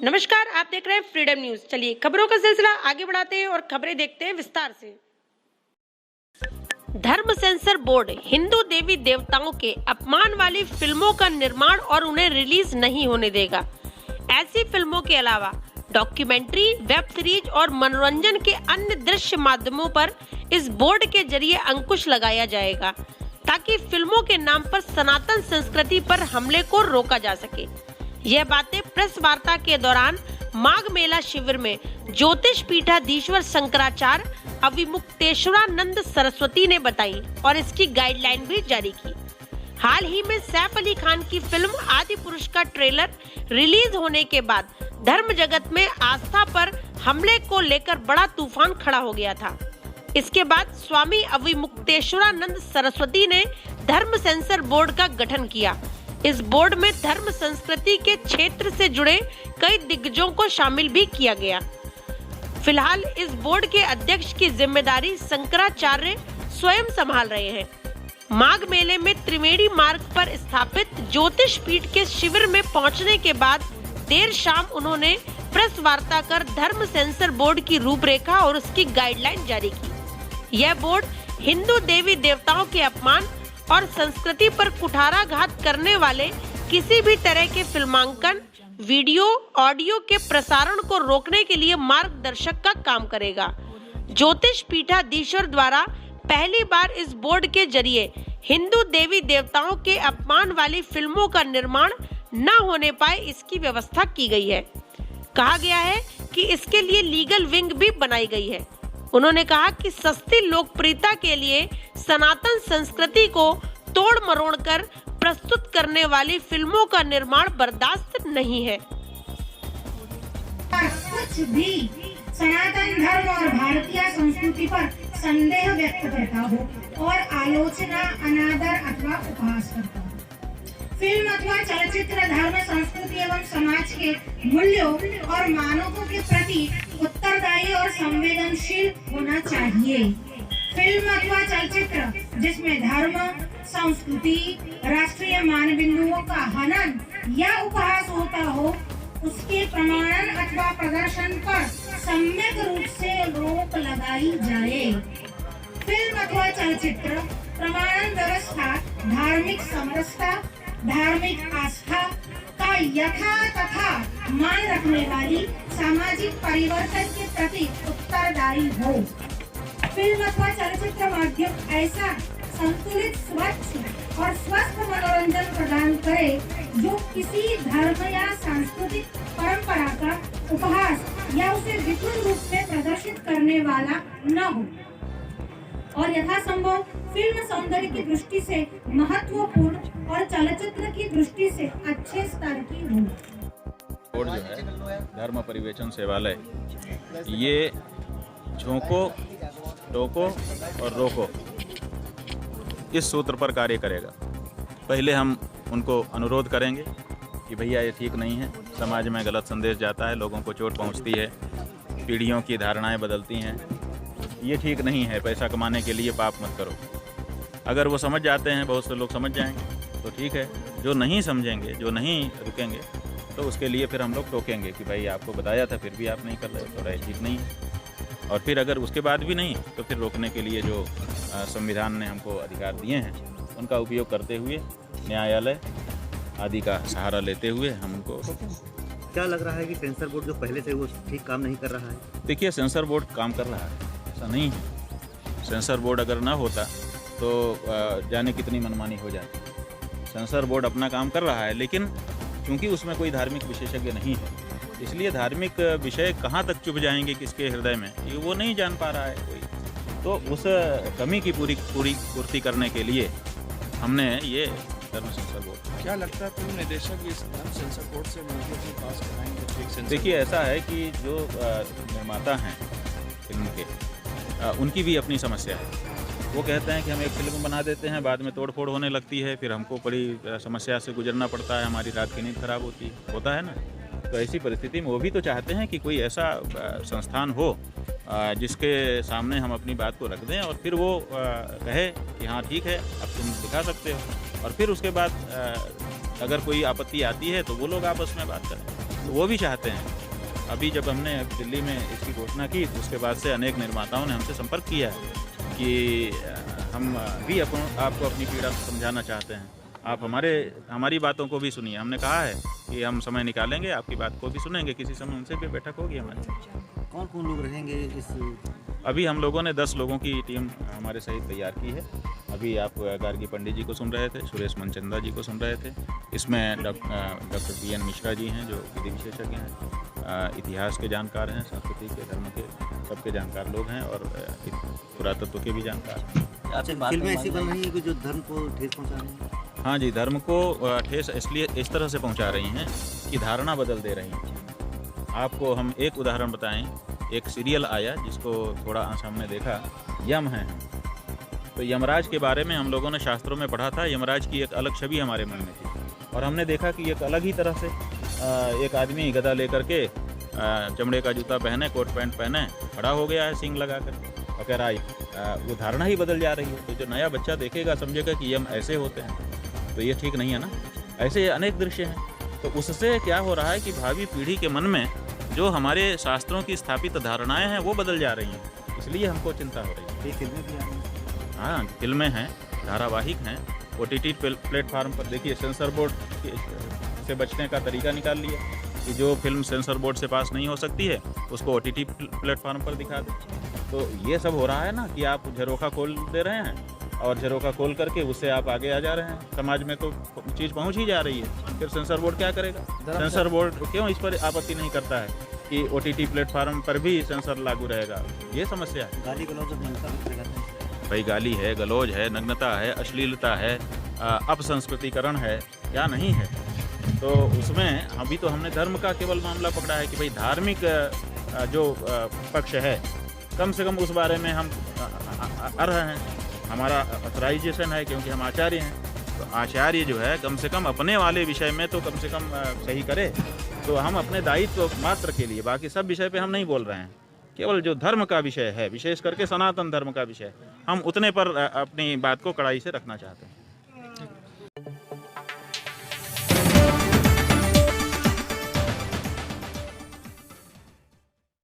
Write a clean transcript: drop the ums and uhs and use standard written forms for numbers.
नमस्कार, आप देख रहे हैं फ्रीडम न्यूज। चलिए खबरों का सिलसिला आगे बढ़ाते हैं और खबरें देखते हैं विस्तार से। धर्म सेंसर बोर्ड हिंदू देवी देवताओं के अपमान वाली फिल्मों का निर्माण और उन्हें रिलीज नहीं होने देगा। ऐसी फिल्मों के अलावा डॉक्यूमेंट्री, वेब सीरीज और मनोरंजन के अन्य दृश्य माध्यमों पर इस बोर्ड के जरिए अंकुश लगाया जाएगा, ताकि फिल्मों के नाम पर सनातन संस्कृति पर हमले को रोका जा सके। यह बातें प्रेस वार्ता के दौरान माघ मेला शिविर में ज्योतिष पीठाधीश्वर शंकराचार्य अविमुक्तेश्वरानंद सरस्वती ने बताई और इसकी गाइडलाइन भी जारी की। हाल ही में सैफ अली खान की फिल्म आदि पुरुष का ट्रेलर रिलीज होने के बाद धर्म जगत में आस्था पर हमले को लेकर बड़ा तूफान खड़ा हो गया था। इसके बाद स्वामी अविमुक्तेश्वरानंद सरस्वती ने धर्म सेंसर बोर्ड का गठन किया। इस बोर्ड में धर्म संस्कृति के क्षेत्र से जुड़े कई दिग्गजों को शामिल भी किया गया। फिलहाल इस बोर्ड के अध्यक्ष की जिम्मेदारी शंकराचार्य स्वयं संभाल रहे हैं। माघ मेले में त्रिवेणी मार्ग पर स्थापित ज्योतिष पीठ के शिविर में पहुंचने के बाद देर शाम उन्होंने प्रेस वार्ता कर धर्म सेंसर बोर्ड की रूपरेखा और उसकी गाइडलाइन जारी की। यह बोर्ड हिंदू देवी देवताओं के अपमान और संस्कृति पर कुठाराघात करने वाले किसी भी तरह के फिल्मांकन, वीडियो, ऑडियो के प्रसारण को रोकने के लिए मार्गदर्शक का काम करेगा। ज्योतिष पीठाधीश्वर द्वारा पहली बार इस बोर्ड के जरिए हिंदू देवी देवताओं के अपमान वाली फिल्मों का निर्माण न होने पाए, इसकी व्यवस्था की गई है। कहा गया है कि इसके लिए लीगल विंग भी बनाई गई है। उन्होंने कहा कि सस्ती लोकप्रियता के लिए सनातन संस्कृति को तोड़ मरोड़ कर प्रस्तुत करने वाली फिल्मों का निर्माण बर्दाश्त नहीं है। कुछ भी सनातन धर्म और भारतीय संस्कृति पर संदेह व्यक्त करता हो और आलोचना, अनादर अथवा उपहास करता हो। फिल्म अथवा चलचित्र धर्म, संस्कृति एवं समाज के मूल्यों और मानकों के प्रति उत्तरदायी और संवेदनशील होना चाहिए। फिल्म अथवा चलचित्र जिसमें धर्म, संस्कृति, राष्ट्रीय मानबिंदुओं का हनन या उपहास होता हो, उसके प्रमाणन अथवा प्रदर्शन पर सम्यक रूप से रोक लगाई जाए। फिल्म अथवा चलचित्र प्रमाणन व्यवस्था धार्मिक समरसता, धार्मिक आस्था का यथा तथा मान रखने वाली सामाजिक परिवर्तन के प्रति उत्तरदायी हो। फिल्म अथवा चलचित्र माध्यम ऐसा संतुलित, स्वच्छ और स्वस्थ मनोरंजन प्रदान करे जो किसी धर्म या सांस्कृतिक परंपरा का उपहास या उसे विकृत रूप में प्रदर्शित करने वाला न हो और यथासंभव फिल्म सौंदर्य की दृष्टि से महत्वपूर्ण और चलचित्र की दृष्टि से अच्छे स्तर की हो। बोर्ड जो है धर्म परिवेशन सेवालय, ये झोंको, टोको और रोको इस सूत्र पर कार्य करेगा। पहले हम उनको अनुरोध करेंगे कि भैया ये ठीक नहीं है, समाज में गलत संदेश जाता है, लोगों को चोट पहुंचती है, पीढ़ियों की धारणाएं बदलती हैं, ये ठीक नहीं है, पैसा कमाने के लिए पाप मत करो। अगर वो समझ जाते हैं, बहुत से लोग समझ जाएंगे तो ठीक है। जो नहीं समझेंगे, जो नहीं रुकेंगे, तो उसके लिए फिर हम लोग टोकेंगे कि भाई आपको बताया था फिर भी आप नहीं कर रहे, तो ठीक नहीं है। और फिर अगर उसके बाद भी नहीं, तो फिर रोकने के लिए जो संविधान ने हमको अधिकार दिए हैं, उनका उपयोग करते हुए न्यायालय आदि का सहारा लेते हुए हम उनको। क्या लग रहा है कि सेंसर बोर्ड जो पहले से वो ठीक काम नहीं कर रहा है? देखिए, सेंसर बोर्ड काम कर रहा है, ऐसा नहीं है। सेंसर बोर्ड अगर ना होता तो जाने कितनी मनमानी हो जाती। सेंसर बोर्ड अपना काम कर रहा है, लेकिन क्योंकि उसमें कोई धार्मिक विशेषज्ञ नहीं है, इसलिए धार्मिक विषय कहाँ तक चुभ जाएंगे किसके हृदय में, ये वो नहीं जान पा रहा है कोई। तो उस कमी की पूरी पूर्ति करने के लिए हमने ये धर्म सेंसर बोर्ड। क्या लगता है फिल्म निदेशक भी इस धर्म सेंसर बोर्ड से मिलकर के पास कराएंगे? देखिए, ऐसा है कि जो निर्माता हैं फिल्म के, उनकी भी अपनी समस्या है। वो कहते हैं कि हम एक फिल्म बना देते हैं, बाद में तोड़ फोड़ होने लगती है, फिर हमको बड़ी समस्या से गुजरना पड़ता है, हमारी रात की नींद खराब होता है ना। तो ऐसी परिस्थिति में वो भी तो चाहते हैं कि कोई ऐसा संस्थान हो जिसके सामने हम अपनी बात को रख दें और फिर वो कहे कि हाँ ठीक है, अब तुम दिखा सकते हो, और फिर उसके बाद अगर कोई आपत्ति आती है तो वो लोग आपस में बात करें। तो वो भी चाहते हैं। अभी जब हमने दिल्ली में इसकी घोषणा की तो उसके बाद से अनेक निर्माताओं ने हमसे संपर्क किया है कि हम भी आपको अपनी पीड़ा समझाना चाहते हैं, आप हमारी बातों को भी सुनिए। हमने कहा है कि हम समय निकालेंगे, आपकी बात को भी सुनेंगे, किसी समय उनसे भी बैठक होगी हमारी। कौन कौन लोग रहेंगे इस? अभी हम लोगों ने 10 लोगों की टीम हमारे सहित तैयार की है। अभी आप गार्गी पंडित जी को सुन रहे थे, सुरेश मनचंदा जी को सुन रहे थे। इसमें डॉक्टर PN मिश्रा जी हैं जो विधि विशेषज्ञ हैं, इतिहास के जानकार हैं, संस्कृति के, धर्म के, सबके जानकार लोग हैं और पुरातत्व के भी जानकार। अच्छा, फिल्में ऐसी बन रही हैं कि जो धर्म को ठेस पहुँचा रही हैं? हाँ जी, धर्म को ठेस इसलिए इस तरह से पहुंचा रही हैं कि धारणा बदल दे रही हैं। आपको हम एक उदाहरण बताएं, एक सीरियल आया जिसको थोड़ा हमने देखा, यम है। तो यमराज के बारे में हम लोगों ने शास्त्रों में पढ़ा था, यमराज की एक अलग छवि हमारे मन में थी और हमने देखा कि एक अलग ही तरह से एक आदमी गदा लेकर के चमड़े का जूता पहने, कोट पैंट पहने खड़ा हो गया है, सींग लगा कर और कह रहा है, वो धारणा ही बदल जा रही है। तो जो नया बच्चा देखेगा समझेगा कि यम ऐसे होते हैं, तो ये ठीक नहीं है ना। ऐसे अनेक दृश्य हैं। तो उससे क्या हो रहा है कि भावी पीढ़ी के मन में जो हमारे शास्त्रों की स्थापित धारणाएं हैं वो बदल जा रही हैं, इसलिए हमको चिंता हो रही है। ये फिल्में भी आ रही हैं? हाँ, फिल्में हैं, धारावाहिक हैं, OTT प्लेटफार्म पर। देखिए, सेंसर बोर्ड से बचने का तरीका निकाल लिया कि जो फिल्म सेंसर बोर्ड से पास नहीं हो सकती है उसको OTT प्लेटफार्म पर दिखा दें। तो ये सब हो रहा है ना कि आप झरोखा खोल दे रहे हैं और झरोखा खोल करके उससे आप आगे आ जा रहे हैं। समाज में तो चीज़ पहुंच ही जा रही है, फिर सेंसर बोर्ड क्या करेगा? सेंसर बोर्ड क्यों इस पर आपत्ति नहीं करता है कि OTT प्लेटफार्म पर भी सेंसर लागू रहेगा? ये समस्या है। गाली गलौज और नग्नता भी फैलाते हैं। भाई, गाली है, गलौज है, नग्नता है, अश्लीलता है, अपसंस्कृतिकरण है, क्या नहीं है? तो उसमें अभी तो हमने धर्म का केवल मामला पकड़ा है कि भाई धार्मिक जो पक्ष है, कम से कम उस बारे में हम अर्ह हैं, हमारा ऑथराइजेशन है क्योंकि हम आचार्य हैं। तो आचार्य जो है कम से कम अपने वाले विषय में तो कम से कम सही करे। तो हम अपने दायित्व मात्र के लिए, बाकी सब विषय पे हम नहीं बोल रहे हैं, केवल जो धर्म का विषय है, विशेष करके सनातन धर्म का विषय, हम उतने पर अपनी बात को कड़ाई से रखना चाहते हैं।